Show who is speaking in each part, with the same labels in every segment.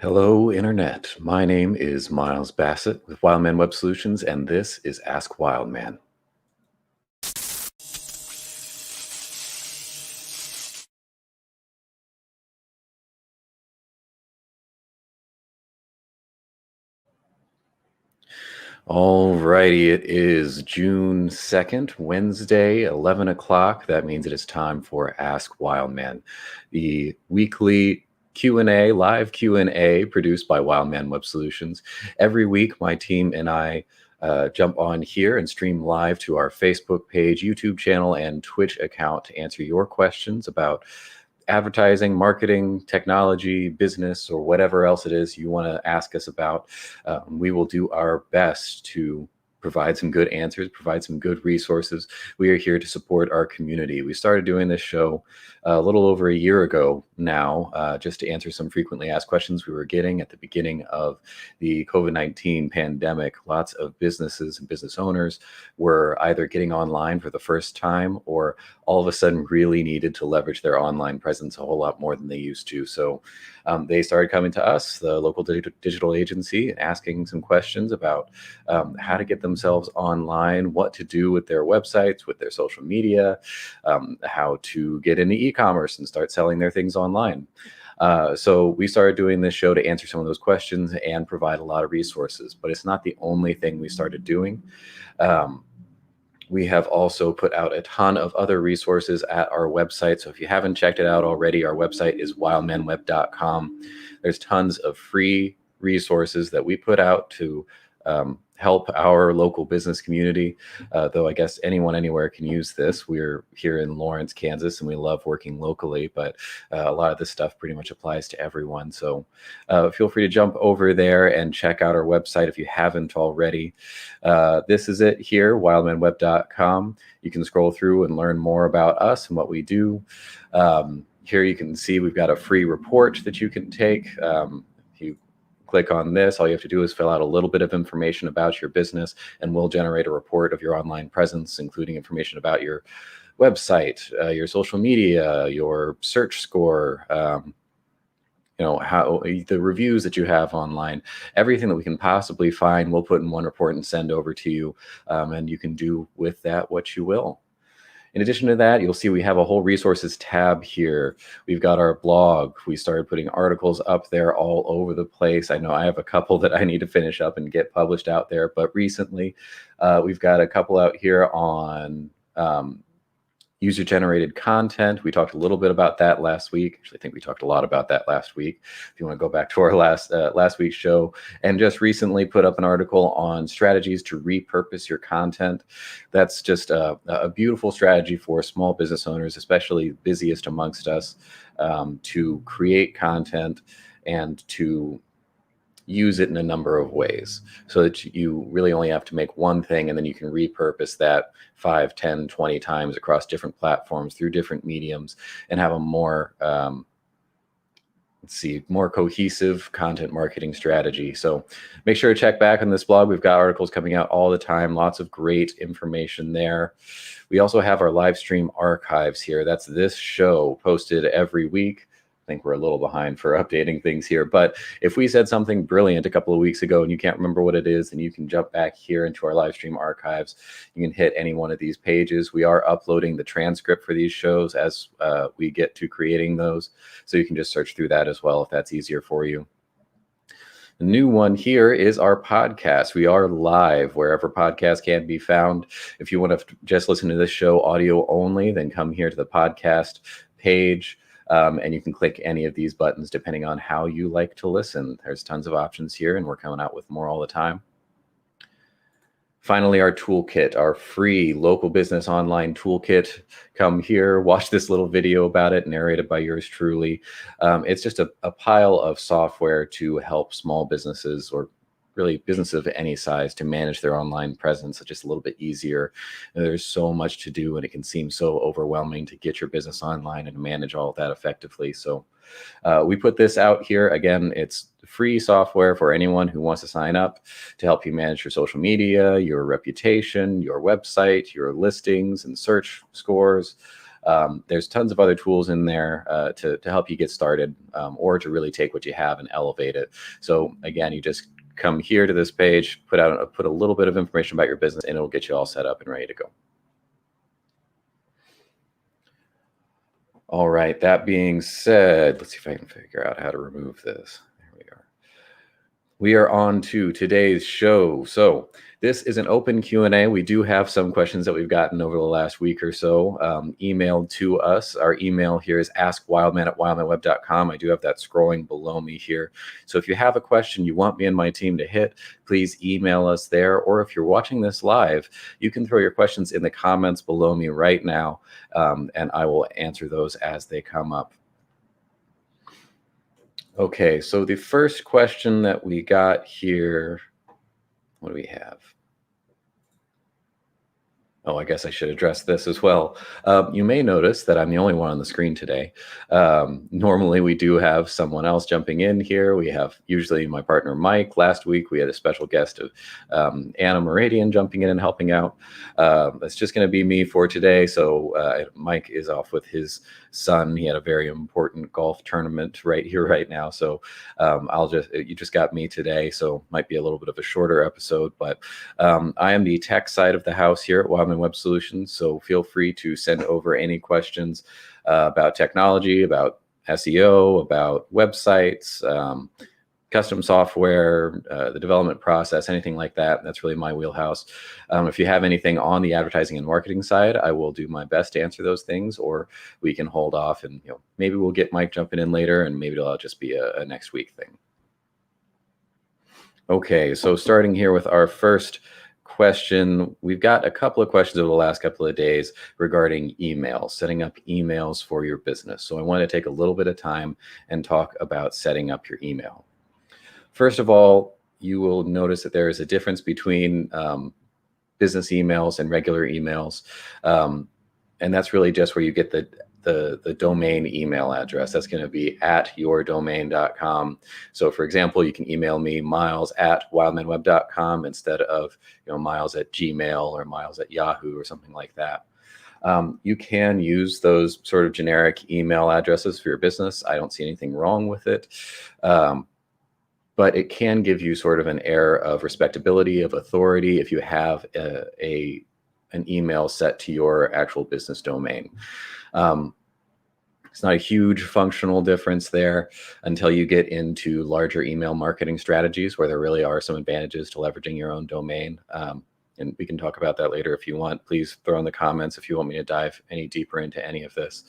Speaker 1: Hello, Internet. My name is Miles Bassett with Wildman Web Solutions, and this is Ask Wildman. All righty, it is June 2nd, Wednesday, 11 o'clock. That means it is time for Ask Wildman, the weekly Q&A, live Q&A produced by Wildman Web Solutions. Every week, my team and I jump on here and stream live to our Facebook page, YouTube channel, and Twitch account to answer your questions about advertising, marketing, technology, business, or whatever else it is you want to ask us about. We will do our best to provide some good answers, provide some good resources. We are here to support our community. We started doing this show a little over a year ago now, just to answer some frequently asked questions we were getting at the beginning of the COVID-19 pandemic. Lots of businesses and business owners were either getting online for the first time or all of a sudden really needed to leverage their online presence a whole lot more than they used to. So they started coming to us, the local digital agency, and asking some questions about how to get themselves online, what to do with their websites, with their social media, how to get into e-commerce and start selling their things online. So we started doing this show to answer some of those questions and provide a lot of resources, but it's not the only thing we started doing. We have also put out a ton of other resources at our website. So if you haven't checked it out already, our website is wildmanweb.com. There's tons of free resources that we put out to help our local business community, though I guess anyone anywhere can use this. We're here in Lawrence, Kansas, and we love working locally, but a lot of this stuff pretty much applies to everyone. So feel free to jump over there and check out our website if you haven't already. This is it here, wildmanweb.com. You can scroll through and learn more about us and what we do. Here you can see we've got a free report that you can take. Click on this, all you have to do is fill out a little bit of information about your business, and we'll generate a report of your online presence, including information about your website, your social media, your search score, how the reviews that you have online, everything that we can possibly find, we'll put in one report and send over to you, and you can do with that what you will. In addition to that, you'll see we have a whole resources tab here. We've got our blog. We started putting articles up there all over the place. I know I have a couple that I need to finish up and get published out there, but recently we've got a couple out here on user-generated content. We talked a little bit about that last week. Actually, I think we talked a lot about that last week. If you want to go back to our last week's show, and just recently put up an article on strategies to repurpose your content. That's just a beautiful strategy for small business owners, especially busiest amongst us, to create content and to use it in a number of ways so that you really only have to make one thing, and then you can repurpose that 5, 10, 20 times across different platforms through different mediums and have a more, more cohesive content marketing strategy. So make sure to check back on this blog. We've got articles coming out all the time, lots of great information there. We also have our live stream archives here. That's this show posted every week. I think we're a little behind for updating things here, but if we said something brilliant a couple of weeks ago and you can't remember what it is, then you can jump back here into our live stream archives. You can hit any one of these pages. We are uploading the transcript for these shows as we get to creating those, so you can just search through that as well if that's easier for you. The new one here is our podcast. We are live wherever podcasts can be found. If you want to just listen to this show audio only, then come here to the podcast page. And you can click any of these buttons depending on how you like to listen. There's tons of options here, and we're coming out with more all the time. Finally, our toolkit, our free local business online toolkit. Come here, watch this little video about it, narrated by yours truly. It's just a pile of software to help small businesses, or really businesses of any size, to manage their online presence just a little bit easier. And there's so much to do, and it can seem so overwhelming to get your business online and manage all of that effectively. So we put this out here. Again, it's free software for anyone who wants to sign up to help you manage your social media, your reputation, your website, your listings and search scores, There's tons of other tools in there to help you get started, or to really take what you have and elevate it. So again, you just come here to this page, put a little bit of information about your business, and it'll get you all set up and ready to go. All right, that being said, let's see if I can figure out how to remove this. There we are. We are on to today's show. So this is an open Q&A. We do have some questions that we've gotten over the last week or so emailed to us. Our email here is askwildman@wildmanweb.com. I do have that scrolling below me here. So if you have a question you want me and my team to hit, please email us there. Or if you're watching this live, you can throw your questions in the comments below me right now, and I will answer those as they come up. Okay, so the first question that we got here, what do we have? Oh, I guess I should address this as well. You may notice that I'm the only one on the screen today. Normally, we do have someone else jumping in here. We have usually my partner, Mike. Last week, we had a special guest of Anna Meridian jumping in and helping out. It's just going to be me for today. So Mike is off with his son. He had a very important golf tournament right here, right now. So you just got me today. So might be a little bit of a shorter episode, but I am the tech side of the house here at Wildman Web Solutions. So feel free to send over any questions about technology, about SEO, about websites, custom software, the development process, anything like that. That's really my wheelhouse. If you have anything on the advertising and marketing side, I will do my best to answer those things, or we can hold off and maybe we'll get Mike jumping in later, and maybe it'll just be a next week thing. Okay, so starting here with our first question, we've got a couple of questions over the last couple of days regarding emails, setting up emails for your business. So I want to take a little bit of time and talk about setting up your email. First of all, you will notice that there is a difference between business emails and regular emails. And that's really just where you get the domain email address. That's going to be @yourdomain.com. So for example, you can email me miles@wildmanweb.com instead of miles@gmail or miles@yahoo or something like that. You can use those sort of generic email addresses for your business. I don't see anything wrong with it. But it can give you sort of an air of respectability, of authority, if you have an email set to your actual business domain. It's not a huge functional difference there until you get into larger email marketing strategies where there really are some advantages to leveraging your own domain. And we can talk about that later if you want. Please throw in the comments if you want me to dive any deeper into any of this.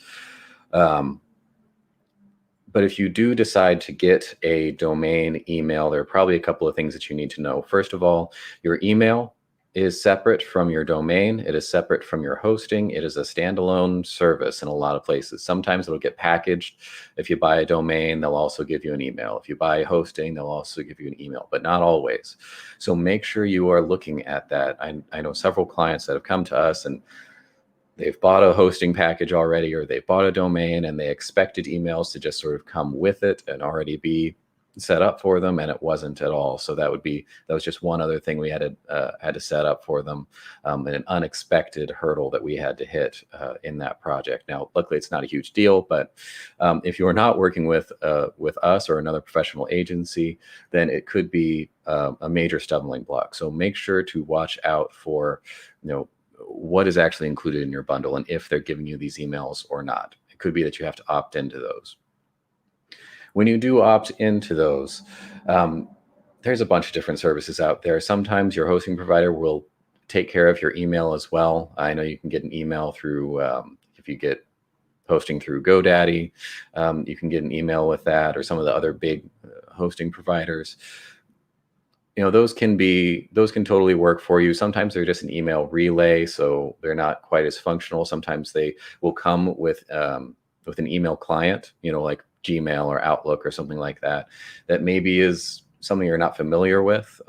Speaker 1: But if you do decide to get a domain email, there are probably a couple of things that you need to know. First of all, your email is separate from your domain. It is separate from your hosting. It is a standalone service in a lot of places. Sometimes it'll get packaged. If you buy a domain, they'll also give you an email. If you buy hosting, they'll also give you an email, but not always. So make sure you are looking at that. I know several clients that have come to us and they've bought a hosting package already, or they bought a domain and they expected emails to just sort of come with it and already be set up for them, and it wasn't at all. So that was just one other thing we had to set up for them, and an unexpected hurdle that we had to hit in that project. Now, luckily, it's not a huge deal, but if you're not working with us or another professional agency, then it could be a major stumbling block. So make sure to watch out for what is actually included in your bundle and if they're giving you these emails or not. It could be that you have to opt into those. When you do opt into those, there's a bunch of different services out there. Sometimes your hosting provider will take care of your email as well. I know you can get an email through, if you get hosting through GoDaddy, you can get an email with that, or some of the other big hosting providers. Those can totally work for you. Sometimes they're just an email relay, so they're not quite as functional. Sometimes they will come with an email client, like Gmail or Outlook or something like that maybe is something you're not familiar with,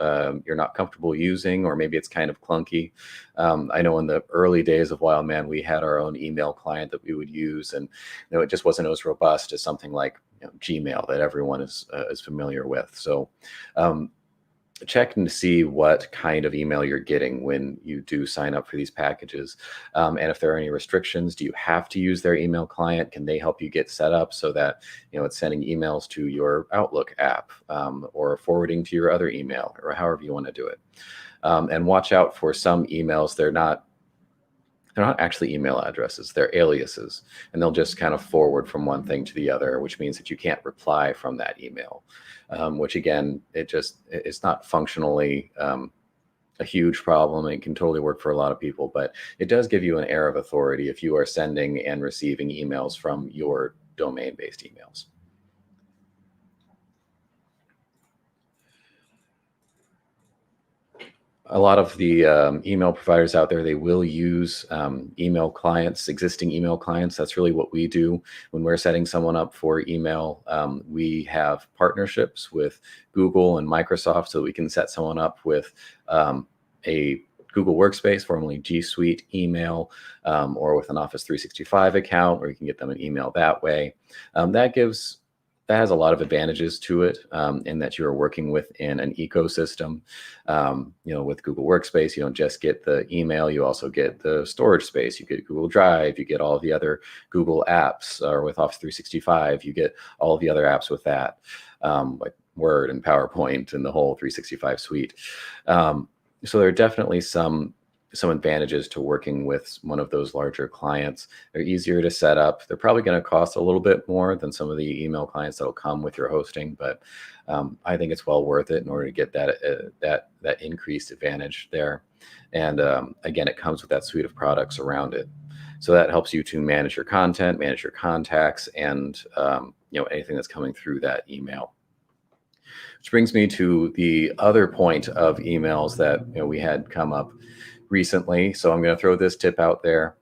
Speaker 1: you're not comfortable using, or maybe it's kind of clunky. I know in the early days of Wildman, we had our own email client that we would use, and it just wasn't as robust as something like Gmail that everyone is familiar with. So checking to see what kind of email you're getting when you do sign up for these packages. And if there are any restrictions, do you have to use their email client? Can they help you get set up so that it's sending emails to your Outlook app, or forwarding to your other email, or however you want to do it? And watch out for some emails. They're not actually email addresses, they're aliases, and they'll just kind of forward from one thing to the other, which means that you can't reply from that email. Which again, it's not functionally a huge problem. It can totally work for a lot of people, but it does give you an air of authority if you are sending and receiving emails from your domain-based emails. A lot of the email providers out there, they will use email clients, existing email clients. That's really what we do when we're setting someone up for email. We have partnerships with Google and Microsoft so that we can set someone up with a Google Workspace, formerly G Suite email, or with an Office 365 account, where you can get them an email that way. That has a lot of advantages to it, in that you are working within an ecosystem. With Google Workspace, you don't just get the email, you also get the storage space, you get Google Drive, you get all of the other Google apps, or with Office 365, you get all of the other apps with that, like Word and PowerPoint and the whole 365 suite. So there are definitely some advantages to working with one of those larger clients. They're easier to set up. They're probably going to cost a little bit more than some of the email clients that will come with your hosting, but I think it's well worth it in order to get that increased advantage there. And again, it comes with that suite of products around it. So that helps you to manage your content, manage your contacts, and anything that's coming through that email. Which brings me to the other point of emails that we had come up recently. So I'm going to throw this tip out there.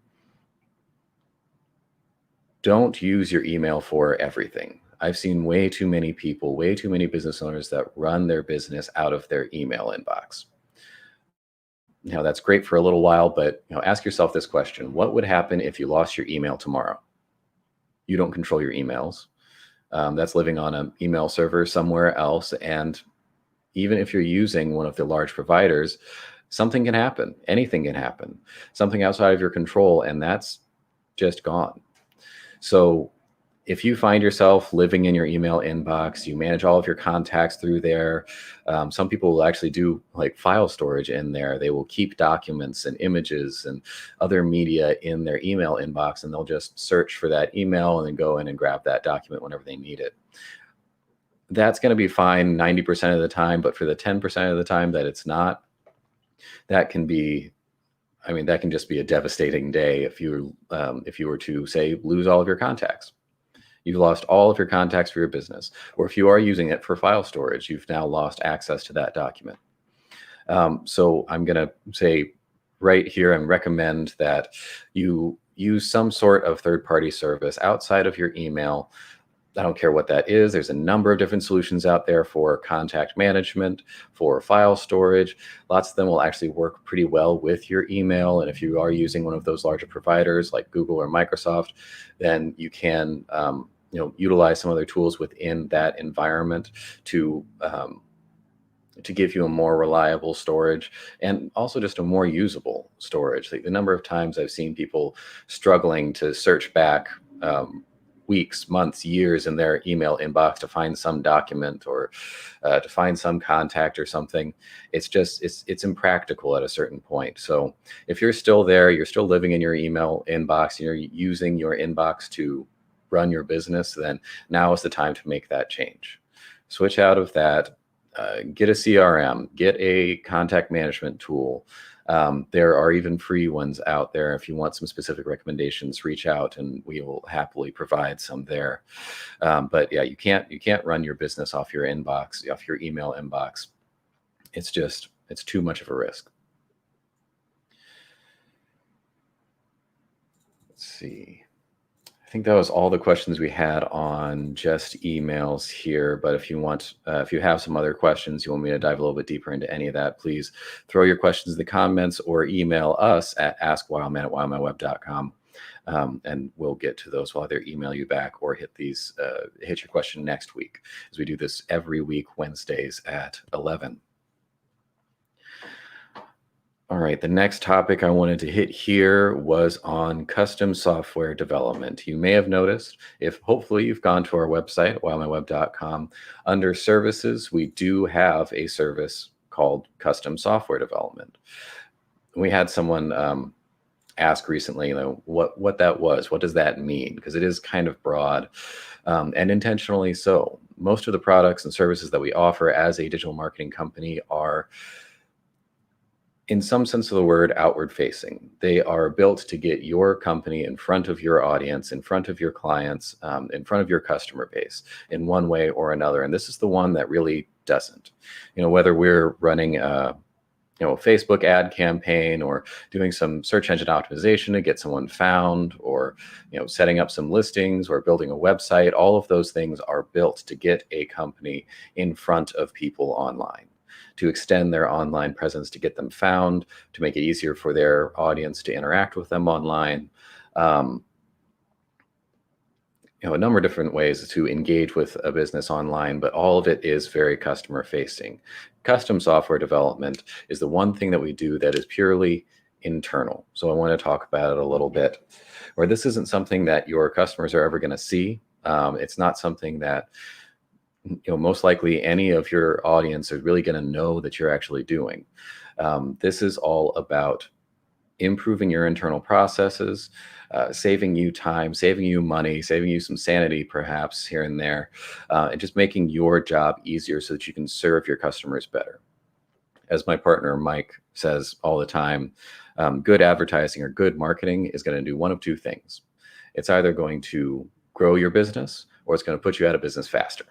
Speaker 1: Don't use your email for everything. I've seen way too many people, way too many business owners that run their business out of their email inbox. That's great for a little while, but ask yourself this question: what would happen if you lost your email tomorrow? You don't control your emails. That's living on an email server somewhere else. And even if you're using one of the large providers, something can happen. Anything can happen. Something outside of your control, and that's just gone. So if you find yourself living in your email inbox, you manage all of your contacts through there. Some people will actually do like file storage in there. They will keep documents and images and other media in their email inbox, and they'll just search for that email and then go in and grab that document whenever they need it. That's going to be fine 90% of the time, but for the 10% of the time that it's not, that can just be a devastating day if you were to, say, lose all of your contacts. You've lost all of your contacts for your business. Or if you are using it for file storage, you've now lost access to that document. So I'm going to say right here and recommend that you use some sort of third-party service outside of your email. I don't care what that is. There's a number of different solutions out there for contact management, for file storage. Lots of them will actually work pretty well with your email. And if you are using one of those larger providers like Google or Microsoft, then you can utilize some other tools within that environment to give you a more reliable storage, and also just a more usable storage. Like the number of times I've seen people struggling to search back weeks, months, years in their email inbox to find some document or to find some contact or something. It's impractical at a certain point. So if you're still there, you're still living in your email inbox, and you're using your inbox to run your business, then now is the time to make that change. Switch out of that. Get a CRM, get a contact management tool. There are even free ones out there. If you want some specific recommendations, reach out and we will happily provide some there. But yeah, you can't run your business off your inbox, off your email inbox. It's too much of a risk. Let's see. I think that was all the questions we had on just emails here. But if you have some other questions, you want me to dive a little bit deeper into any of that, please throw your questions in the comments or email us at askwildman@wildmanweb.com. And we'll get to those. We'll either email you back or hit your question next week, as we do this every week, Wednesdays at 11. right, the next topic I wanted to hit here was on custom software development. You may have noticed, if hopefully you've gone to our website, wildmanweb.com, under services, we do have a service called custom software development. We had someone ask recently, what that was. What does that mean? Because it is kind of broad, and intentionally so. Most of the products and services that we offer as a digital marketing company are, in some sense of the word, outward facing. They are built to get your company in front of your audience, in front of your clients, in front of your customer base in one way or another. And this is the one that really doesn't. Whether we're running a Facebook ad campaign, or doing some search engine optimization to get someone found, or setting up some listings, or building a website, all of those things are built to get a company in front of people online, to extend their online presence, to get them found, to make it easier for their audience to interact with them online. A number of different ways to engage with a business online, but all of it is very customer facing. Custom software development is the one thing that we do that is purely internal. So I want to talk about it a little bit, where this isn't something that your customers are ever going to see. It's not something that most likely any of your audience is really going to know that you're actually doing. This is all about improving your internal processes, saving you time, saving you money, saving you some sanity perhaps here and there, and just making your job easier so that you can serve your customers better. As my partner Mike says all the time, good advertising or good marketing is going to do one of two things. It's either going to grow your business, or it's going to put you out of business faster.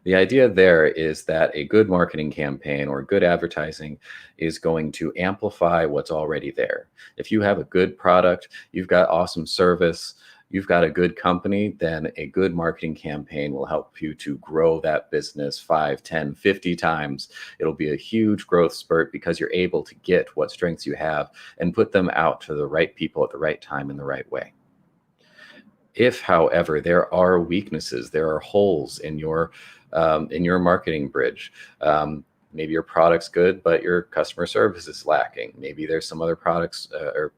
Speaker 1: The idea there is that a good marketing campaign or good advertising is going to amplify what's already there. If you have a good product, you've got awesome service, you've got a good company, then a good marketing campaign will help you to grow that business 5, 10, 50 times. It'll be a huge growth spurt because you're able to get what strengths you have and put them out to the right people at the right time in the right way. If, however, there are weaknesses, there are holes in your marketing bridge. Maybe your product's good, but your customer service is lacking. Maybe there's some other products or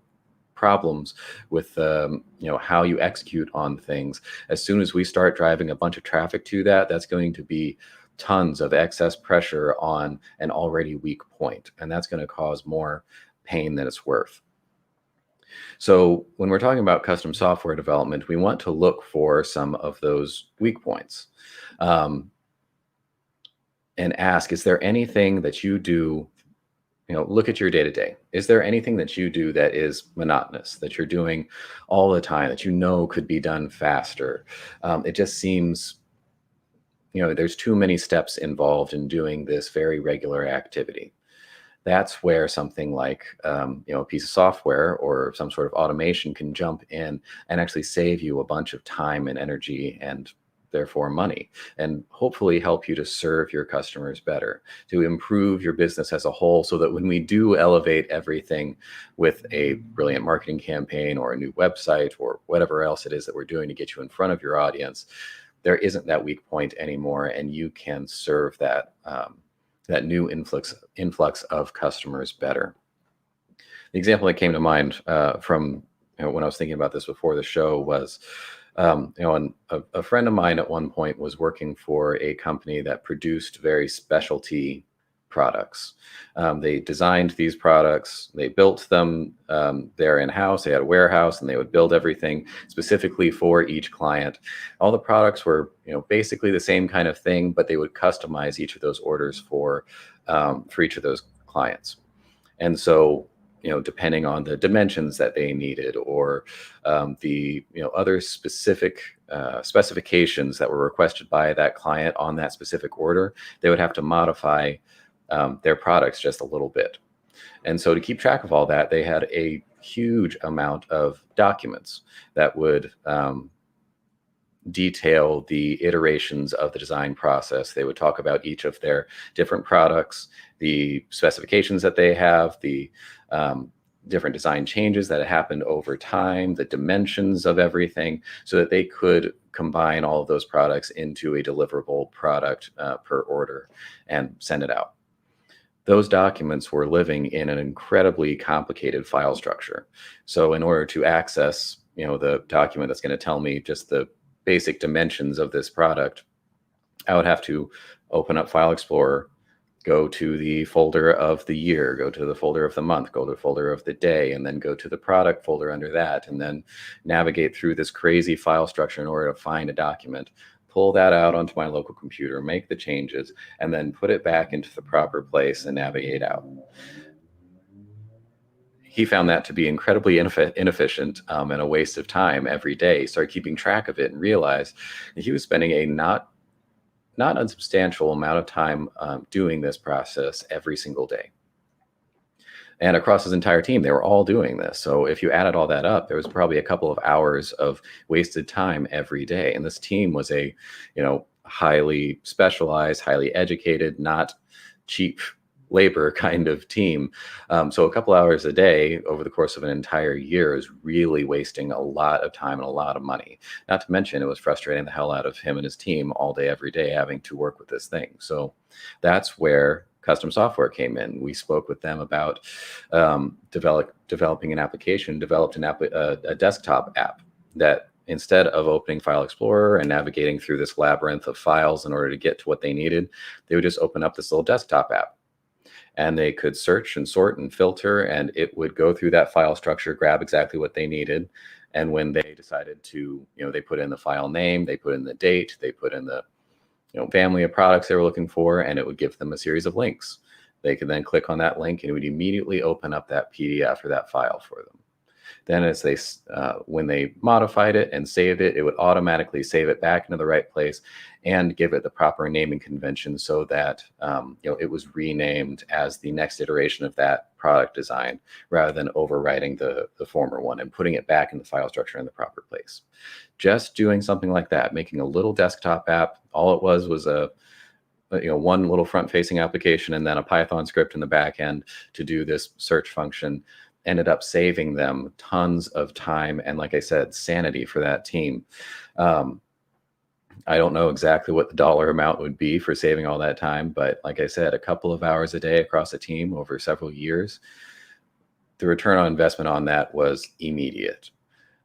Speaker 1: problems with how you execute on things. As soon as we start driving a bunch of traffic to that, that's going to be tons of excess pressure on an already weak point, and that's going to cause more pain than it's worth. So when we're talking about custom software development, we want to look for some of those weak points. And ask, is there anything that you do, look at your day-to-day. Is there anything that you do that is monotonous, that you're doing all the time, that could be done faster? It just seems, there's too many steps involved in doing this very regular activity. That's where something like, a piece of software or some sort of automation can jump in and actually save you a bunch of time and energy, and therefore money, and hopefully help you to serve your customers better, to improve your business as a whole, so that when we do elevate everything with a brilliant marketing campaign or a new website or whatever else it is that we're doing to get you in front of your audience, there isn't that weak point anymore, and you can serve that new influx of customers better. The example that came to mind from when I was thinking about this before the show was, and a friend of mine at one point was working for a company that produced very specialty products. They designed these products, they built them there in-house, they had a warehouse, and they would build everything specifically for each client. All the products were, basically the same kind of thing, but they would customize each of those orders for each of those clients. And so, depending on the dimensions that they needed, or the other specific specifications that were requested by that client on that specific order, they would have to modify their products just a little bit. And so to keep track of all that, they had a huge amount of documents that would detail the iterations of the design process. They would talk about each of their different products, the specifications that they have, the different design changes that happened over time, the dimensions of everything, so that they could combine all of those products into a deliverable product per order and send it out. those documents were living in an incredibly complicated file structure. So in order to access, the document that's going to tell me just the basic dimensions of this product, I would have to open up File Explorer, go to the folder of the year, go to the folder of the month, go to the folder of the day, and then go to the product folder under that, and then navigate through this crazy file structure in order to find a document, pull that out onto my local computer, make the changes, and then put it back into the proper place and navigate out. He found that to be incredibly inefficient and a waste of time every day. He started keeping track of it and realized that he was spending a not unsubstantial amount of time doing this process every single day. And across his entire team, they were all doing this. So if you added all that up, there was probably a couple of hours of wasted time every day. And this team was a, highly specialized, highly educated, not cheap labor kind of team. So a couple hours a day over the course of an entire year is really wasting a lot of time and a lot of money. Not to mention, it was frustrating the hell out of him and his team all day, every day, having to work with this thing. So that's where custom software came in. We spoke with them about developing an application, developed a desktop app that, instead of opening File Explorer and navigating through this labyrinth of files in order to get to what they needed, they would just open up this little desktop app. And they could search and sort and filter, and it would go through that file structure, grab exactly what they needed. And when they decided to, they put in the file name, they put in the date, they put in the family of products they were looking for, and it would give them a series of links. They could then click on that link and it would immediately open up that PDF or that file for them. Then when they modified it and saved it, it would automatically save it back into the right place and give it the proper naming convention so that it was renamed as the next iteration of that product design, rather than overwriting the former one and putting it back in the file structure in the proper place. Just doing something like that, making a little desktop app. All it was a one little front-facing application and then a Python script in the back end to do this search function, ended up saving them tons of time and, like I said, sanity for that team. I don't know exactly what the dollar amount would be for saving all that time, but like I said, a couple of hours a day across a team over several years, the return on investment on that was immediate.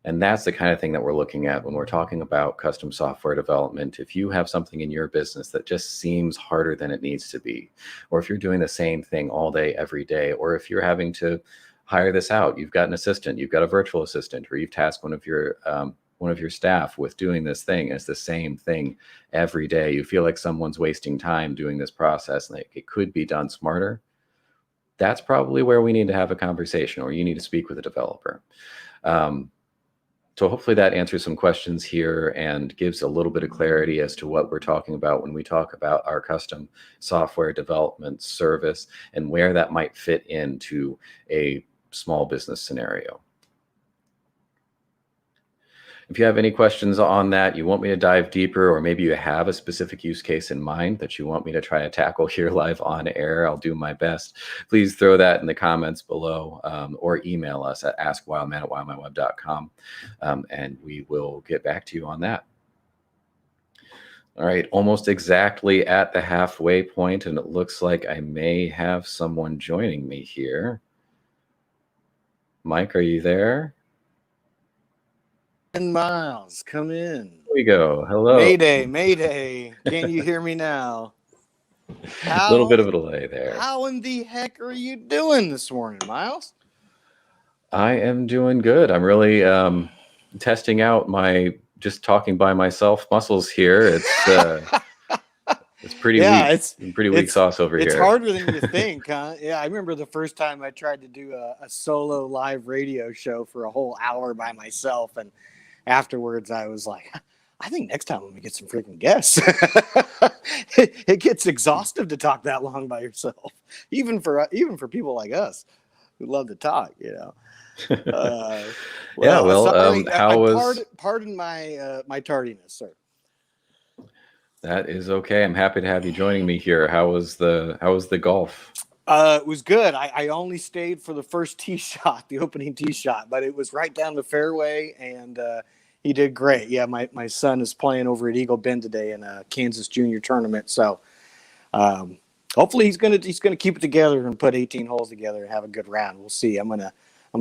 Speaker 1: And that's the kind of thing that we're looking at when we're talking about custom software development. If you have something in your business that just seems harder than it needs to be, or if you're doing the same thing all day, every day, or if you're having to hire this out, you've got an assistant, you've got a virtual assistant, or you've tasked one of your staff with doing this thing, and it's the same thing every day. You feel like someone's wasting time doing this process and it could be done smarter. That's probably where we need to have a conversation, or you need to speak with a developer. So hopefully that answers some questions here and gives a little bit of clarity as to what we're talking about when we talk about our custom software development service and where that might fit into a small business scenario. If you have any questions on that, you want me to dive deeper, or maybe you have a specific use case in mind that you want me to try to tackle here live on air, I'll do my best. Please throw that in the comments below, or email us at askwildman@wildmanweb.com, and we will get back to you on that. All right, almost exactly at the halfway point, and it looks like I may have someone joining me here. Mike, are you there?
Speaker 2: And Miles, come in.
Speaker 1: Here we go. Hello.
Speaker 2: Mayday. Can you hear me now?
Speaker 1: A little bit of a delay there.
Speaker 2: How in the heck are you doing this morning, Miles?
Speaker 1: I am doing good. I'm really testing out my just talking by myself muscles here. It's pretty weak. It's pretty weak sauce over here.
Speaker 2: It's harder than you think, huh? Yeah, I remember the first time I tried to do a solo live radio show for a whole hour by myself, and afterwards I was like, I think next time I'm gonna get some freaking guests. It gets exhaustive to talk that long by yourself, even for people like us who love to talk, Pardon my tardiness, sir.
Speaker 1: That is okay. I'm happy to have you joining me here. How was the golf?
Speaker 2: It was good. I only stayed for the first tee shot, the opening tee shot, but it was right down the fairway, and he did great. Yeah, my son is playing over at Eagle Bend today in a Kansas junior tournament, so hopefully he's gonna keep it together and put 18 holes together and have a good round. We'll see. I'm gonna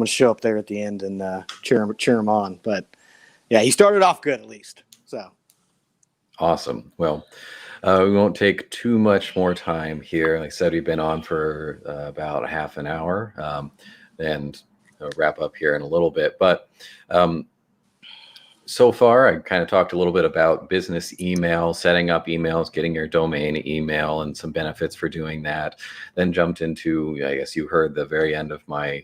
Speaker 2: show up there at the end and cheer him on. But yeah, he started off good at least. So
Speaker 1: Awesome. Well, we won't take too much more time here. Like I said, we've been on for about half an hour, and wrap up here in a little bit. But so far, I kind of talked a little bit about business email, setting up emails, getting your domain email, and some benefits for doing that. Then jumped into, I guess you heard the very end of my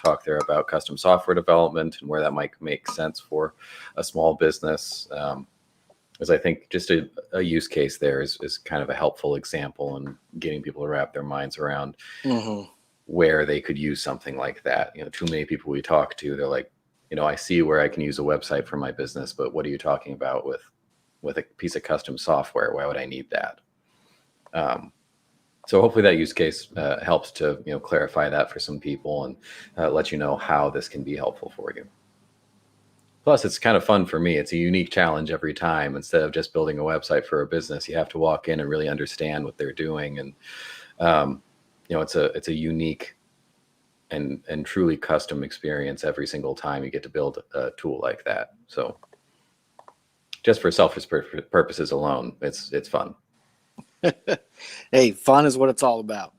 Speaker 1: talk there about custom software development and where that might make sense for a small business. Because I think just a use case there is kind of a helpful example in getting people to wrap their minds around where they could use something like that. Too many people we talk to, they're like, I see where I can use a website for my business, but what are you talking about with a piece of custom software? Why would I need that? So hopefully that use case helps to clarify that for some people and let you know how this can be helpful for you. Plus, it's kind of fun for me. It's a unique challenge every time. Instead of just building a website for a business, you have to walk in and really understand what they're doing, and it's a unique and truly custom experience every single time you get to build a tool like that. So just for selfish purposes alone, it's fun.
Speaker 2: Hey, fun is what it's all about.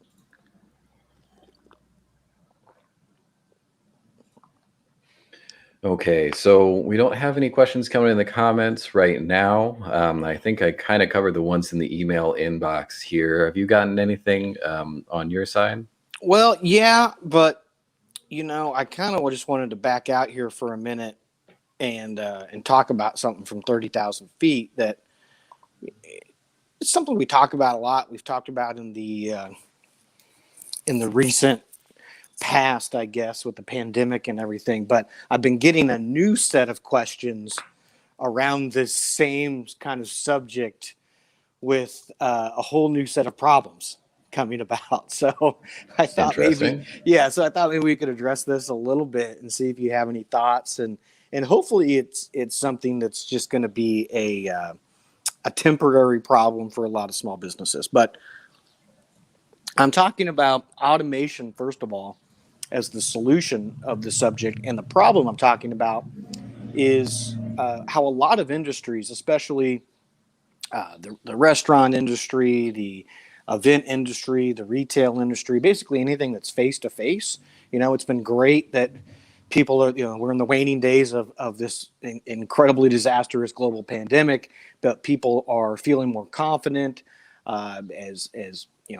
Speaker 1: Okay, so we don't have any questions coming in the comments right now. I think I kind of covered the ones in the email inbox here. Have you gotten anything on your side?
Speaker 2: Well, yeah, but I kind of just wanted to back out here for a minute and talk about something from 30,000 feet that it's something we talk about a lot. We've talked about in the recent past, I guess, with the pandemic and everything. But I've been getting a new set of questions around this same kind of subject with a whole new set of problems coming about. So I thought maybe we could address this a little bit and see if you have any thoughts, and hopefully it's something that's just going to be a temporary problem for a lot of small businesses. But I'm talking about automation, first of all, as the solution of the subject. And the problem I'm talking about is how a lot of industries, especially the restaurant industry, the event industry, the retail industry, basically anything that's face-to-face, it's been great that people are, we're in the waning days of this incredibly disastrous global pandemic, but people are feeling more confident as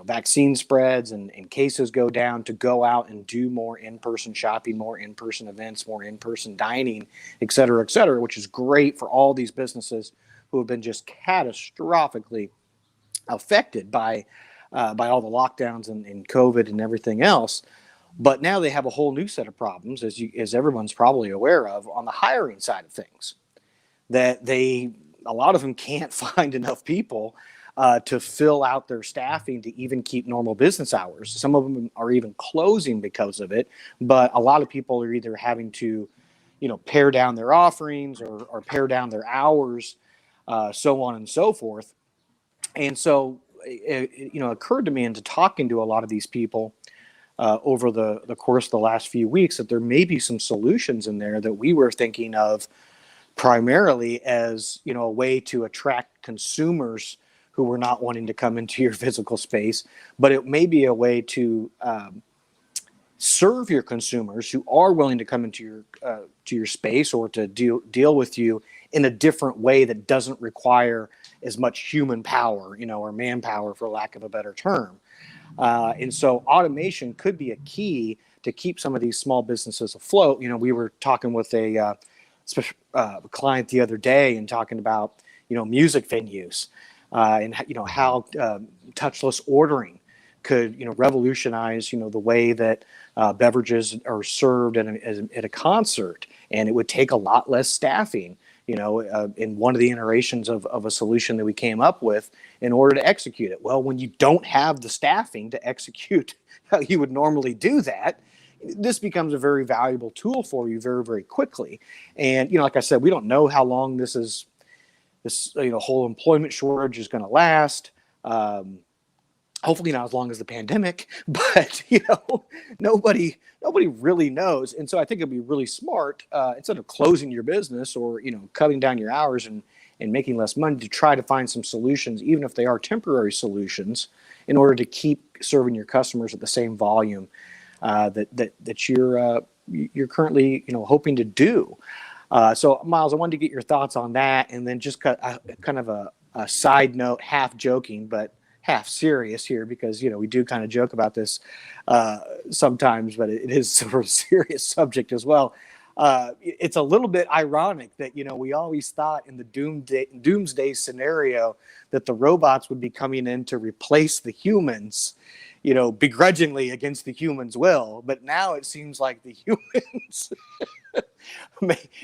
Speaker 2: vaccine spreads and cases go down, to go out and do more in-person shopping, more in-person events, more in-person dining, et cetera, which is great for all these businesses who have been just catastrophically affected by all the lockdowns and COVID and everything else. But now they have a whole new set of problems, as everyone's probably aware of, on the hiring side of things, that a lot of them can't find enough people to fill out their staffing to even keep normal business hours. Some of them are even closing because of it, but a lot of people are either having to, pare down their offerings or pare down their hours, so on and so forth. And so it occurred to me, into talking to a lot of these people over the course of the last few weeks, that there may be some solutions in there that we were thinking of primarily as, a way to attract consumers who were not wanting to come into your physical space, but it may be a way to serve your consumers who are willing to come into your space, or to deal with you in a different way that doesn't require as much human power, or manpower, for lack of a better term. And so automation could be a key to keep some of these small businesses afloat. We were talking with a client the other day and talking about, music venues, and how touchless ordering could revolutionize the way that beverages are served at a concert, and it would take a lot less staffing. In one of the iterations of a solution that we came up with in order to execute it. Well, when you don't have the staffing to execute how you would normally do that, this becomes a very valuable tool for you very, very quickly. And like I said, we don't know how long this whole employment shortage is going to last. hopefully not as long as the pandemic, but nobody really knows. And so I think it'd be really smart, instead of closing your business or cutting down your hours and making less money, to try to find some solutions, even if they are temporary solutions, in order to keep serving your customers at the same volume that you're currently hoping to do. So Miles, I wanted to get your thoughts on that, and then just kind of a side note, half joking but half serious here, because we do kind of joke about this sometimes, but it is sort of a serious subject as well. It's a little bit ironic that we always thought in the doomsday scenario that the robots would be coming in to replace the humans, begrudgingly against the humans' will. But now it seems like the humans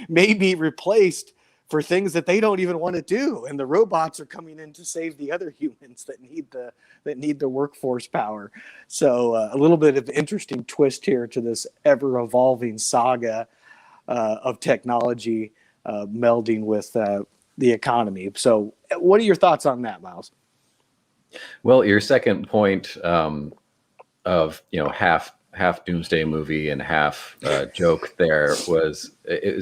Speaker 2: may be replaced for things that they don't even want to do, and the robots are coming in to save the other humans that need the workforce power. So a little bit of interesting twist here to this ever evolving saga of technology melding with the economy. So what are your thoughts on that, Miles?
Speaker 1: Well, your second point of half doomsday movie and half joke there was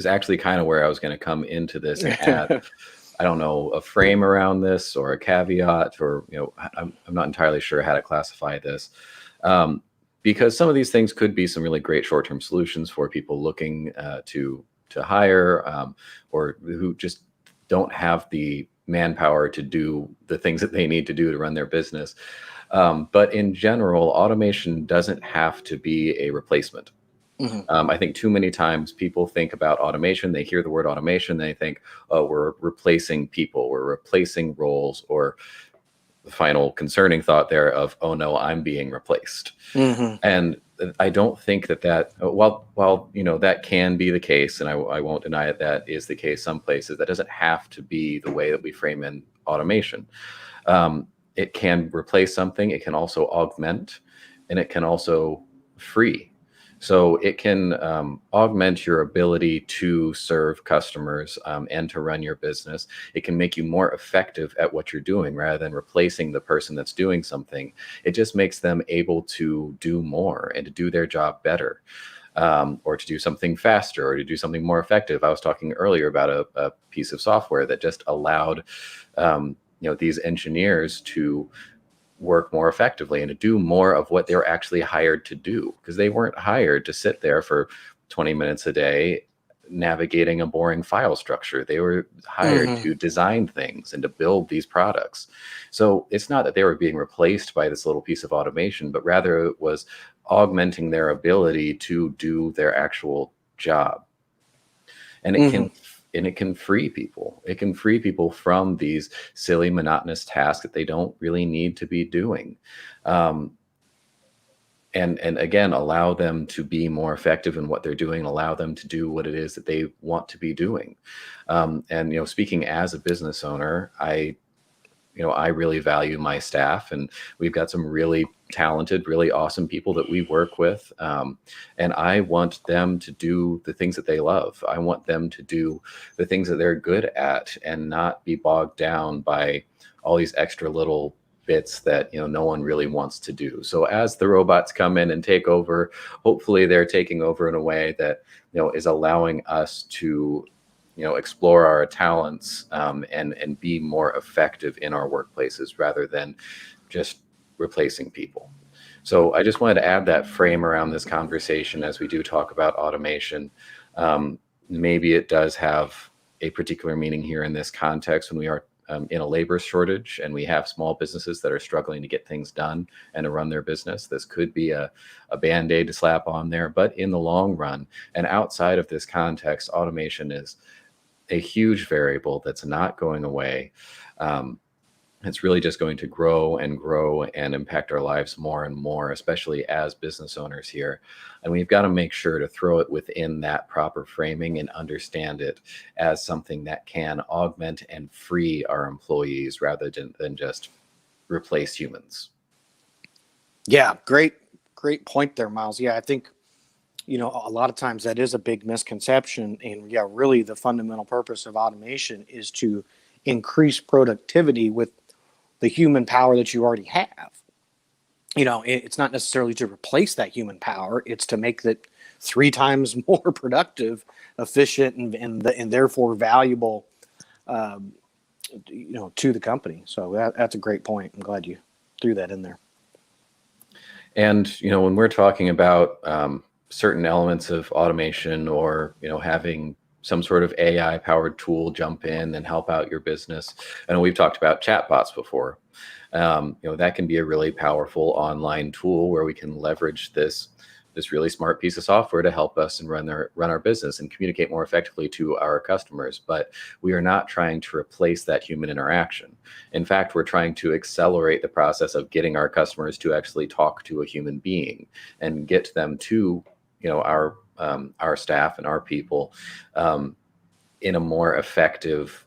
Speaker 1: actually kind of where I was going to come into this and add, I don't know, a frame around this or a caveat, or I'm not entirely sure how to classify this, because some of these things could be some really great short-term solutions for people looking to hire, or who just don't have the manpower to do the things that they need to do to run their business. But in general, automation doesn't have to be a replacement.
Speaker 2: Mm-hmm.
Speaker 1: I think too many times people think about automation, they hear the word automation, they think, oh, we're replacing people, we're replacing roles, or the final concerning thought there of, oh no, I'm being replaced.
Speaker 2: Mm-hmm.
Speaker 1: And I don't think that while that can be the case, and I won't deny it, that is the case some places, that doesn't have to be the way that we frame in automation. It can replace something, it can also augment, and it can also free. So it can augment your ability to serve customers and to run your business. It can make you more effective at what you're doing rather than replacing the person that's doing something. It just makes them able to do more and to do their job better, or to do something faster, or to do something more effective. I was talking earlier about a piece of software that just allowed these engineers to work more effectively and to do more of what they're actually hired to do, because they weren't hired to sit there for 20 minutes a day navigating a boring file structure. They were hired
Speaker 2: Mm-hmm.
Speaker 1: to design things and to build these products. So it's not that they were being replaced by this little piece of automation, but rather it was augmenting their ability to do their actual job. And it can free people. It can free people from these silly, monotonous tasks that they don't really need to be doing. And again, allow them to be more effective in what they're doing, allow them to do what it is that they want to be doing. And speaking as a business owner, I really value my staff, and we've got some really talented, really awesome people that we work with. And I want them to do the things that they love. I want them to do the things that they're good at and not be bogged down by all these extra little bits that no one really wants to do. So as the robots come in and take over, hopefully they're taking over in a way that is allowing us to explore our talents, and be more effective in our workplaces rather than just replacing people. So I just wanted to add that frame around this conversation as we do talk about automation. Maybe it does have a particular meaning here in this context when we are in a labor shortage and we have small businesses that are struggling to get things done and to run their business. This could be a Band-Aid to slap on there, but in the long run and outside of this context, automation is a huge variable that's not going away. It's really just going to grow and impact our lives more and more, especially as business owners here. And we've got to make sure to throw it within that proper framing and understand it as something that can augment and free our employees rather than just replace humans.
Speaker 2: Yeah, great point there, Miles. Yeah, I think a lot of times that is a big misconception. And yeah, really the fundamental purpose of automation is to increase productivity with the human power that you already have. it's not necessarily to replace that human power. It's to make it 3 times more productive, efficient, and therefore valuable, um, to the company. So that's a great point. I'm glad you threw that in there.
Speaker 1: And when we're talking about certain elements of automation, or having some sort of AI powered tool jump in and help out your business, I know we've talked about chatbots before. That can be a really powerful online tool where we can leverage this really smart piece of software to help us and run our business and communicate more effectively to our customers. But we are not trying to replace that human interaction. In fact, we're trying to accelerate the process of getting our customers to actually talk to a human being and get them to our staff and our people in a more effective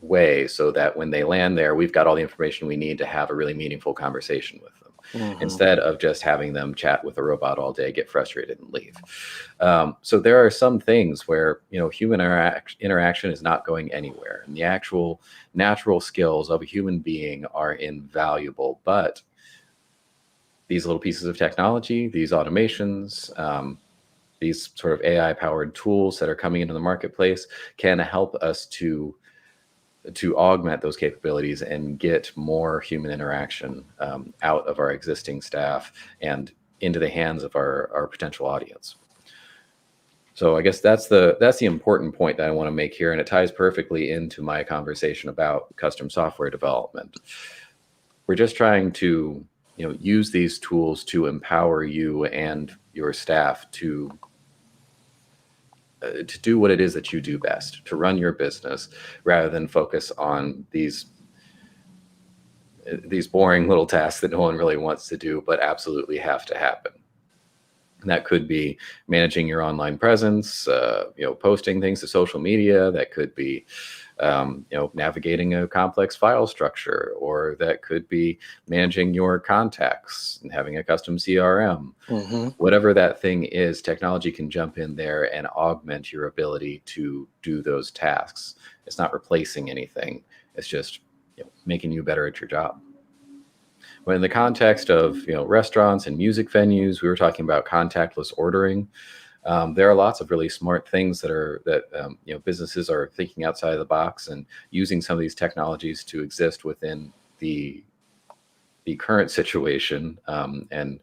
Speaker 1: way, so that when they land there, we've got all the information we need to have a really meaningful conversation with them, instead of just having them chat with a robot all day, get frustrated, and leave. So there are some things where human interaction is not going anywhere, and the actual natural skills of a human being are invaluable. But these little pieces of technology, these automations, these sort of AI powered tools that are coming into the marketplace can help us to augment those capabilities and get more human interaction out of our existing staff and into the hands of our potential audience. So I guess that's the important point that I want to make here, and it ties perfectly into my conversation about custom software development. We're just trying to use these tools to empower you and your staff to do what it is that you do best, to run your business, rather than focus on these boring little tasks that no one really wants to do, but absolutely have to happen. And that could be managing your online presence, posting things to social media. That could be, navigating a complex file structure, or that could be managing your contacts and having a custom CRM. Whatever that thing is, technology can jump in there and augment your ability to do those tasks. It's not replacing anything. It's just making you better at your job. But in the context of restaurants and music venues, we were talking about contactless ordering. There are lots of really smart things that businesses are thinking outside of the box and using some of these technologies to exist within the current situation, and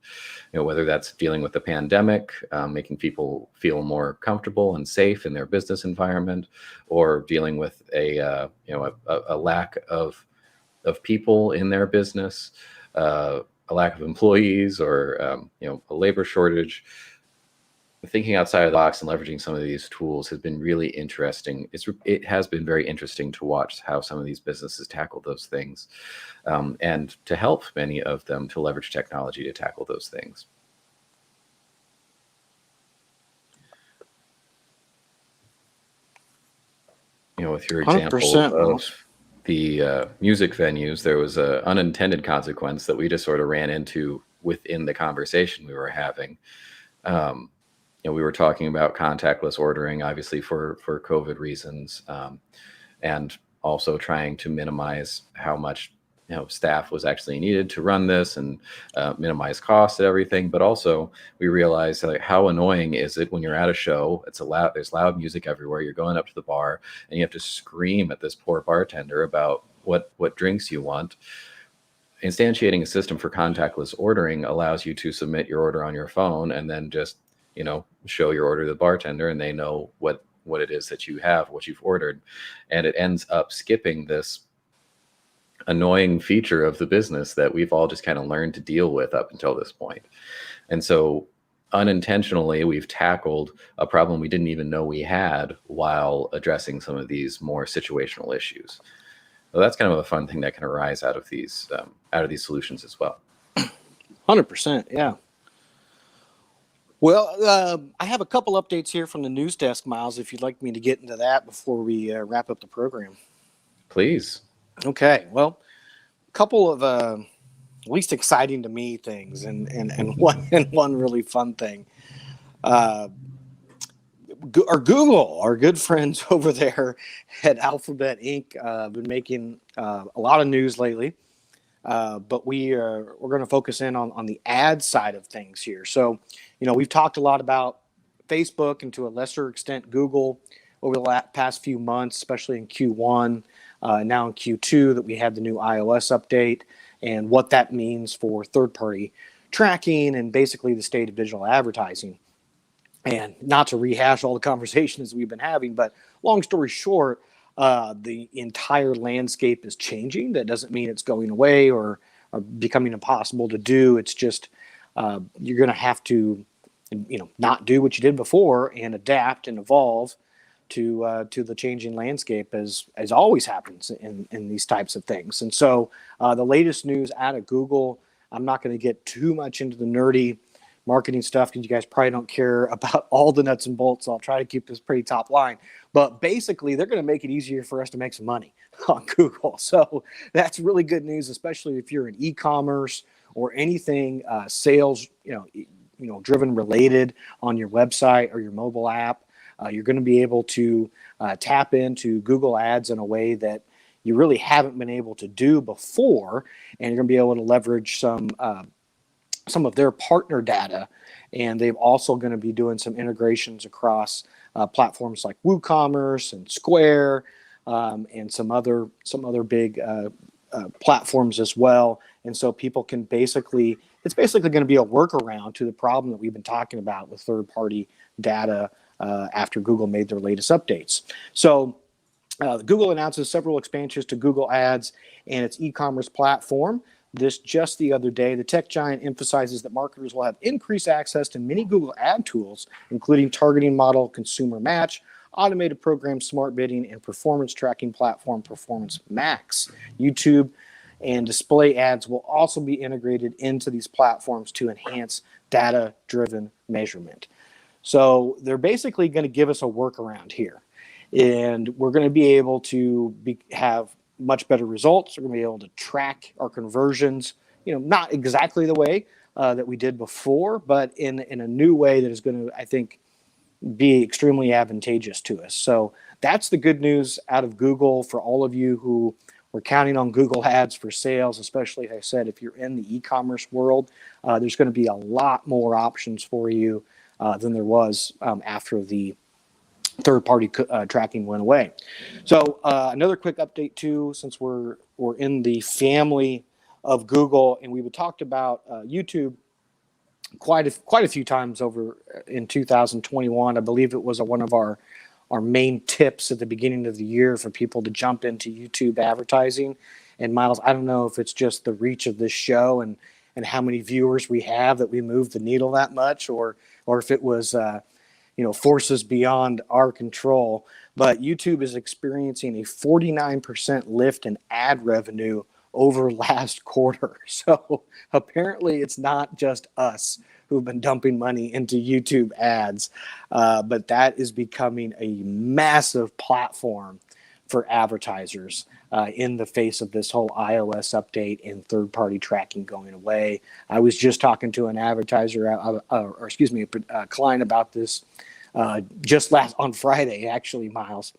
Speaker 1: whether that's dealing with the pandemic, making people feel more comfortable and safe in their business environment, or dealing with a lack of people in their business, a lack of employees, or a labor shortage. Thinking outside of the box and leveraging some of these tools has been really interesting. It has been very interesting to watch how some of these businesses tackle those things, and to help many of them to leverage technology to tackle those things. With your example of the music venues, there was an unintended consequence that we just sort of ran into within the conversation we were having. We were talking about contactless ordering, obviously for COVID reasons, and also trying to minimize how much staff was actually needed to run this, and minimize costs and everything. But also we realized how annoying is it when you're at a show, there's loud music everywhere, you're going up to the bar and you have to scream at this poor bartender about what drinks you want. Instantiating a system for contactless ordering allows you to submit your order on your phone and then just show your order to the bartender, and they know what it is that you have, what you've ordered. And it ends up skipping this annoying feature of the business that we've all just kind of learned to deal with up until this point. And so unintentionally, we've tackled a problem we didn't even know we had while addressing some of these more situational issues. So that's kind of a fun thing that can arise out of these solutions as well.
Speaker 2: 100%, yeah. Well, I have a couple updates here from the news desk, Miles, if you'd like me to get into that before we wrap up the program.
Speaker 1: Please.
Speaker 2: Okay. Well, a couple of at least exciting to me things, and one really fun thing. Our Google, our good friends over there at Alphabet Inc., been making a lot of news lately. But we're going to focus in on the ad side of things here. So, we've talked a lot about Facebook and to a lesser extent Google over the past few months, especially in Q1, now in Q2, that we had the new iOS update and what that means for third-party tracking and basically the state of digital advertising. And not to rehash all the conversations we've been having, but long story short, the entire landscape is changing. That doesn't mean it's going away or becoming impossible to do. It's just you're going to have to, not do what you did before and adapt and evolve to the changing landscape as always happens in these types of things. And so the latest news out of Google, I'm not going to get too much into the nerdy marketing stuff because you guys probably don't care about all the nuts and bolts. So I'll try to keep this pretty top line. But basically, they're going to make it easier for us to make some money on Google. So that's really good news, especially if you're in e-commerce or anything sales, driven related on your website or your mobile app. You're going to be able to tap into Google Ads in a way that you really haven't been able to do before, and you're going to be able to leverage some of their partner data, and they're also going to be doing some integrations across platforms like WooCommerce and Square, and some other big platforms as well. And so people can it's basically going to be a workaround to the problem that we've been talking about with third-party data after Google made their latest updates. So Google announces several expansions to Google Ads and its e-commerce platform. This just the other day, the tech giant emphasizes that marketers will have increased access to many Google ad tools, including targeting model, consumer match, automated program, smart bidding, and performance tracking platform Performance Max. YouTube and display ads will also be integrated into these platforms to enhance data-driven measurement. So they're basically going to give us a workaround here, and we're going to be able to have much better results. We're going to be able to track our conversions, not exactly the way that we did before, but in a new way that is going to, I think, be extremely advantageous to us. So that's the good news out of Google for all of you who were counting on Google Ads for sales, especially, as I said, if you're in the e-commerce world, there's going to be a lot more options for you than there was after the third-party tracking went away. So another quick update too, since we're in the family of Google, and we've talked about YouTube quite a few times over in 2021. I believe it was one of our main tips at the beginning of the year for people to jump into YouTube advertising. And Miles, I don't know if it's just the reach of this show and how many viewers we have that we move the needle that much, or if it was forces beyond our control. But YouTube is experiencing a 49% lift in ad revenue over last quarter. So apparently it's not just us who've been dumping money into YouTube ads, but that is becoming a massive platform for advertisers in the face of this whole iOS update and third-party tracking going away. I was just talking to an advertiser, a client about this just on Friday, actually, Miles.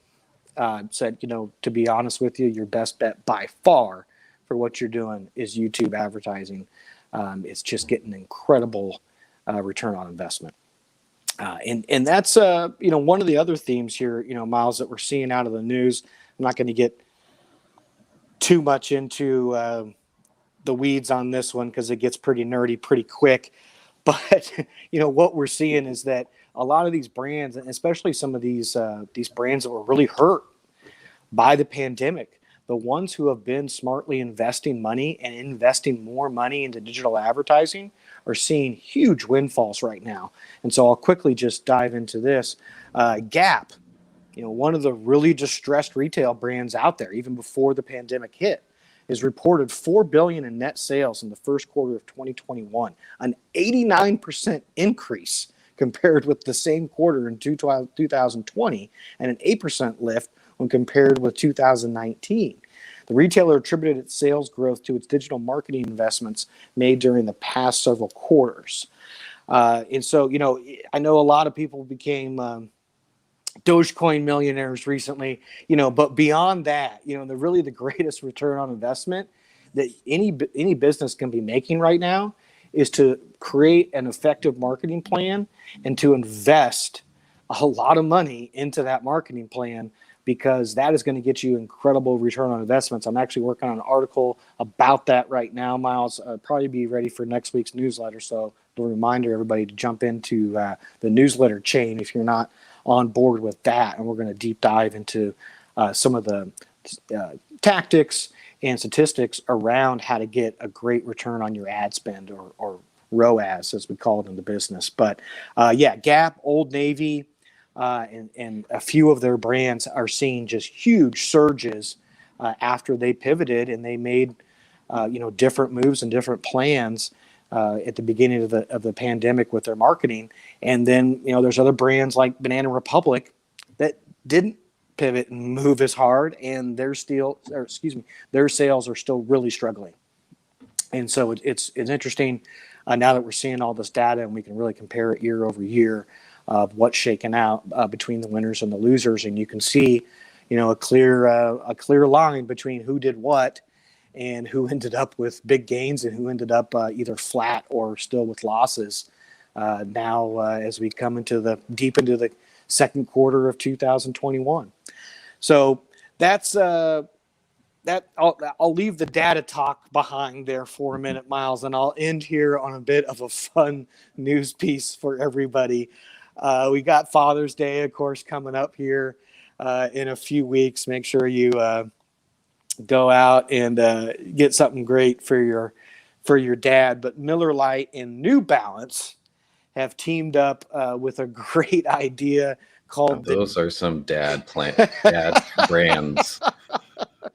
Speaker 2: Said, to be honest with you, your best bet by far for what you're doing is YouTube advertising. It's just getting incredible return on investment. And that's, one of the other themes here, Miles, that we're seeing out of the news. I'm not going to get too much into the weeds on this one because it gets pretty nerdy pretty quick. But, what we're seeing is that a lot of these brands, and especially some of these brands that were really hurt by the pandemic, the ones who have been smartly investing money and investing more money into digital advertising are seeing huge windfalls right now. And so I'll quickly just dive into this. Gap, one of the really distressed retail brands out there, even before the pandemic hit, is reported $4 billion in net sales in the first quarter of 2021, an 89% increase compared with the same quarter in 2020, and an 8% lift when compared with 2019. The retailer attributed its sales growth to its digital marketing investments made during the past several quarters. And so, I know a lot of people became Dogecoin millionaires recently, but beyond that, the greatest return on investment that any business can be making right now is to create an effective marketing plan and to invest a lot of money into that marketing plan, because that is going to get you incredible return on investments. I'm actually working on an article about that right now, Miles. Probably be ready for next week's newsletter. So a reminder, everybody, to jump into the newsletter chain if you're not on board with that. And we're going to deep dive into some of the tactics and statistics around how to get a great return on your ad spend, or ROAS, as we call it in the business. But yeah, Gap, Old Navy, and a few of their brands are seeing just huge surges after they pivoted and they made different moves and different plans at the beginning of the pandemic with their marketing. And then there's other brands like Banana Republic that didn't pivot and move as hard, and their sales are still really struggling. And so it's interesting now that we're seeing all this data and we can really compare it year over year of what's shaken out between the winners and the losers, and you can see, a clear line between who did what and who ended up with big gains and who ended up either flat or still with losses. Now, as we come deep into the second quarter of 2021, so that's that. I'll leave the data talk behind there for a minute, Miles, and I'll end here on a bit of a fun news piece for everybody. We got Father's Day, of course, coming up here in a few weeks. Make sure you go out and get something great for your dad. But Miller Lite and New Balance have teamed up with a great idea called.
Speaker 1: Those are some dad brands.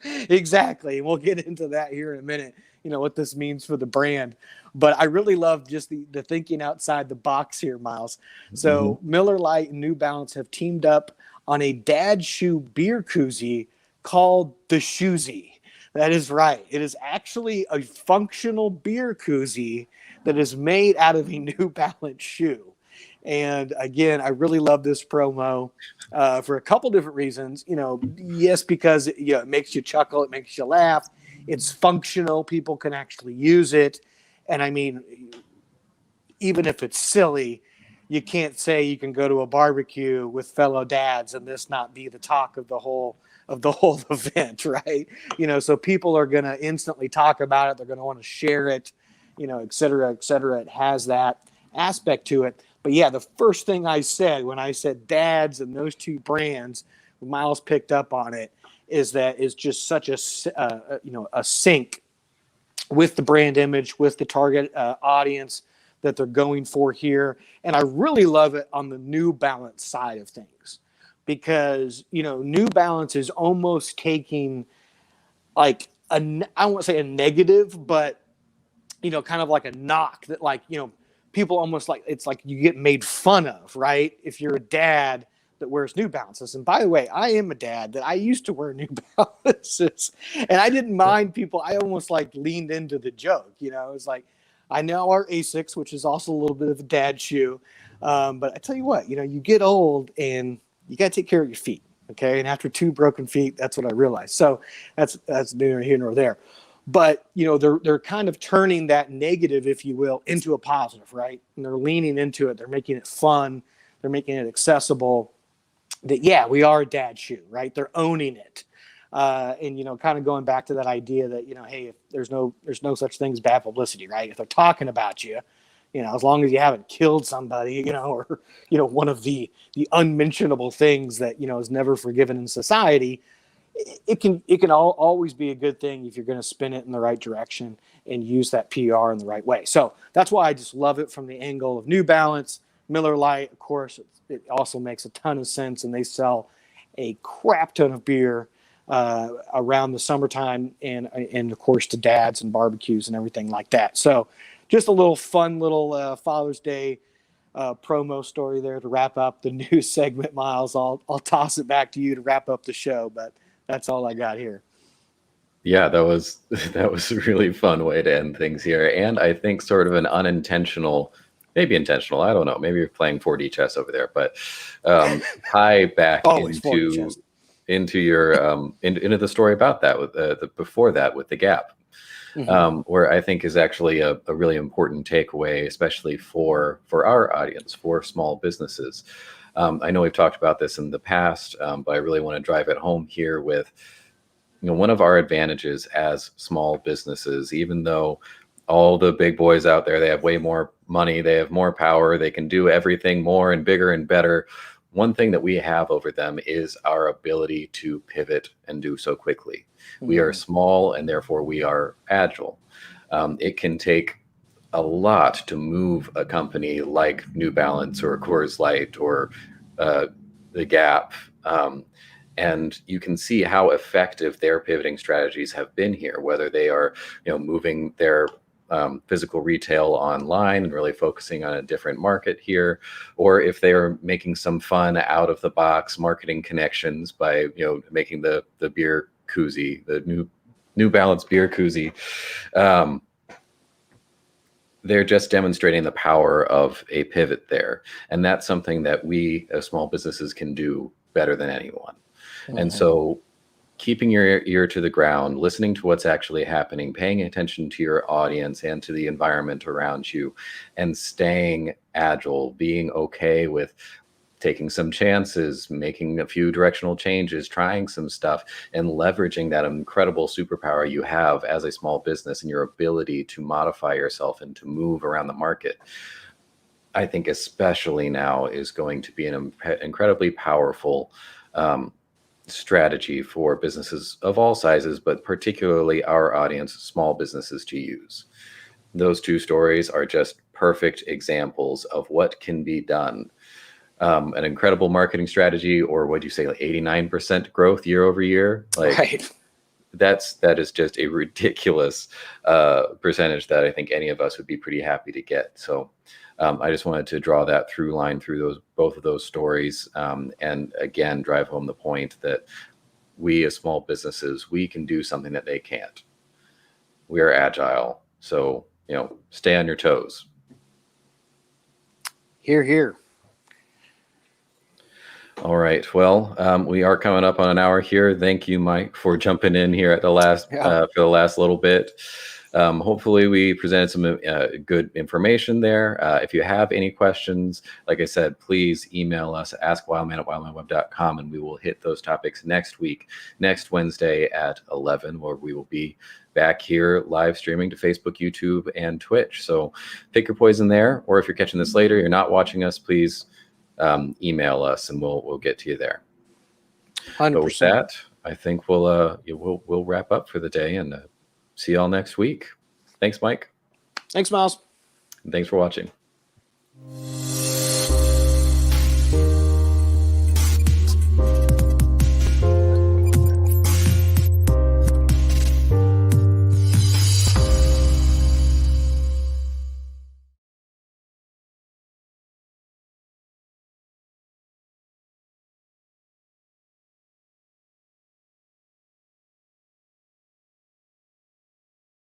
Speaker 2: Exactly. We'll get into that here in a minute, what this means for the brand. But I really love just the thinking outside the box here, Miles. So Miller Lite and New Balance have teamed up on a dad shoe beer koozie called the Shoezie. That is right. It is actually a functional beer koozie that is made out of a New Balance shoe. And again, I really love this promo for a couple different reasons. Yes, because it makes you chuckle, it makes you laugh. It's functional. People can actually use it. And I mean, even if it's silly, you can't say you can go to a barbecue with fellow dads and this not be the talk of the whole event, right? So people are going to instantly talk about it. They're going to want to share it, et cetera, et cetera. It has that aspect to it. But yeah, the first thing I said when I said dads and those two brands, Miles picked up on it, is that is just such a sync with the brand image, with the target audience that they're going for here. And I really love it on the New Balance side of things, because, New Balance is almost taking like I don't want to say a negative, but, kind of like a knock that people almost it's like you get made fun of, right? If you're a dad that wears New Balances. And by the way, I am a dad that I used to wear New Balances, and I didn't mind people. I almost leaned into the joke, it's like, I now wear Asics, which is also a little bit of a dad shoe. But I tell you what, you get old and you got to take care of your feet. Okay. And after 2 broken feet, that's what I realized. So that's neither here nor there. But, they're kind of turning that negative, if you will, into a positive, right? And they're leaning into it. They're making it fun. They're making it accessible. That, yeah, we are a dad shoe, right? They're owning it. And, kind of going back to that idea that, hey, if there's no such thing as bad publicity, right? If they're talking about you, as long as you haven't killed somebody, or, one of the unmentionable things that, is never forgiven in society, it can always be a good thing if you're going to spin it in the right direction and use that PR in the right way. So that's why I just love it from the angle of New Balance. Miller Lite, of course, it also makes a ton of sense, and they sell a crap ton of beer around the summertime, and of course to dads and barbecues and everything like that. So just a little fun little Father's Day promo story there to wrap up the news segment, Miles. I'll toss it back to you to wrap up the show, but that's all I got here.
Speaker 1: Yeah, that was a really fun way to end things here. And I think sort of an unintentional, maybe intentional, I don't know, maybe you're playing 4D chess over there, but tie back into your into the story about that with before that with the Gap. where I think is actually a really important takeaway, especially for our audience, for small businesses. I know we've talked about this in the past, but I really want to drive it home here with, one of our advantages as small businesses, even though all the big boys out there, they have way more money, they have more power, they can do everything more and bigger and better. One thing that we have over them is our ability to pivot and do so quickly. We are small and therefore we are agile. It can take a lot to move a company like New Balance or Coors Light or the Gap. And you can see how effective their pivoting strategies have been here, whether they are, moving their physical retail online and really focusing on a different market here, or if they are making some fun out of the box marketing connections by, making the beer koozie, the New Balance beer koozie. They're just demonstrating the power of a pivot there. And that's something that we as small businesses can do better than anyone. And so keeping your ear to the ground, listening to what's actually happening, paying attention to your audience and to the environment around you, and staying agile, being okay with taking some chances, making a few directional changes, trying some stuff, and leveraging that incredible superpower you have as a small business and your ability to modify yourself and to move around the market, I think especially now is going to be an incredibly powerful strategy for businesses of all sizes, but particularly our audience, small businesses, to use. Those two stories are just perfect examples of what can be done. An incredible marketing strategy, or what do you say, like 89% growth year over year? Like,
Speaker 2: Right.
Speaker 1: that is just a ridiculous percentage that I think any of us would be pretty happy to get. So I just wanted to draw that through line through both of those stories, and again drive home the point that we as small businesses, we can do something that they can't. We are agile, so stay on your toes.
Speaker 2: Hear, hear.
Speaker 1: All right. Well, we are coming up on an hour here. Thank you, Mike, for jumping in here at the last for the last little bit. Hopefully, we presented some good information there. If you have any questions, like I said, please email us, askwildman@wildmanweb.com, and we will hit those topics next week, next Wednesday at 11, where we will be back here live streaming to Facebook, YouTube, and Twitch. So pick your poison there, or if you're catching this later, you're not watching us, please email us and we'll get to you there.
Speaker 2: 100%.
Speaker 1: But with that, I think we'll wrap up for the day and see y'all next week. Thanks, Mike.
Speaker 2: Thanks, Miles.
Speaker 1: And thanks for watching.